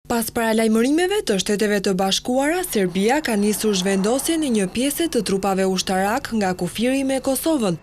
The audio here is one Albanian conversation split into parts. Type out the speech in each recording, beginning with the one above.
Pas paralajmërimeve të Shteteve të Bashkuara, Serbia ka nisur zhvendosjen e një pjese të trupave ushtarak nga kufiri me Kosovën.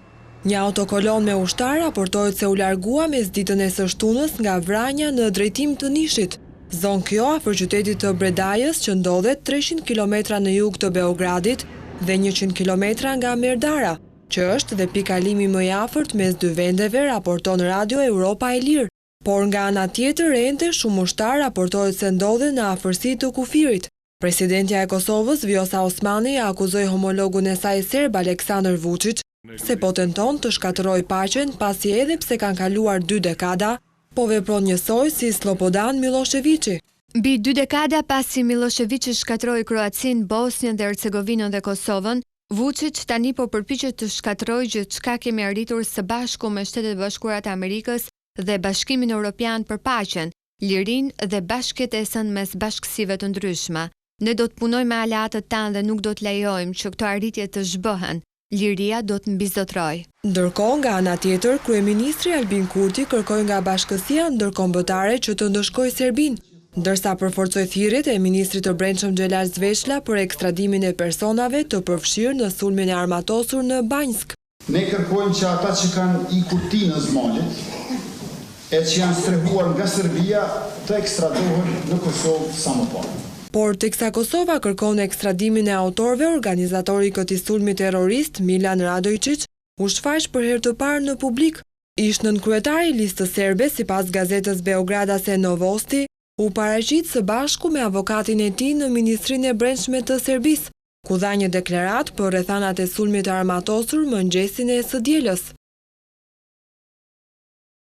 Një autokolon me ushtar raportohet se u largua mes ditën e së shtunës nga Vranja në drejtim të Nishit. Zonë kjo afër qytetit të Bredajës që ndodhet 300 km në jug të Beogradit dhe 100 km nga Merdara, që është dhe pikalimi më i afërt mes dy vendeve, raporton Radio Europa e Lirë. Por nga ana tjetër ende shumë ushtar raportohet se ndodhen në afërsi të kufirit. Presidentja e Kosovës, Vjosa Osmani, akuzoi homologun e saj serb Aleksandar Vučić se po tenton të shkatërrojë paqen pasi edhe pse kanë kaluar 2 dekada, po vepron njësoj si Slobodan Miloševići. Mbi 2 dekada pasi Miloševići shkatërroi Kroacin, Bosnjën dhe Hercegovinën dhe Kosovën, Vučić tani po përpiqet të shkatërrojë gjithçka kemi arritur së bashku me Shtetet e Bashkuara të Amerikës dhe Bashkimin Evropian për paqen, lirinë dhe bashkëtesën mes bashkësive të ndryshme. Ne do të punojmë me aleatët tanë dhe nuk do të lejojmë që këto arritje të zhbëhen. Liria do të mbizotrojë. Ndërkohë, nga ana tjetër, kryeministri Albin Kurti kërkoi nga Bashkësia Ndërkombëtare që të ndëshkojë Serbinë, ndërsa përforcoi thirrjet e ministrit të Brendshëm Xhelal Zveshla për ekstradimin e personave të përfshirë në sulmin e armatosur në Banjsk. Ne kërkojmë që ata që kanë ikur tinës malit, e që janë strehuar nga Serbia të ekstradohen në Kosovë sa më parë. Por teksa Kosova kërkon ekstradimin e autorëve, organizatori i këtij sulmi terrorist, Milan Radojčić, u shfaq për herë të parë në publik. Ish nënkryetari i listës serbe, sipas gazetës Beogradase Novosti, u paraqit së bashku me avokatin e tij në Ministrinë e Brendshme të Serbisë, ku dha një deklarat për rrethanat e sulmit armatosur mëngjesin e së dielës.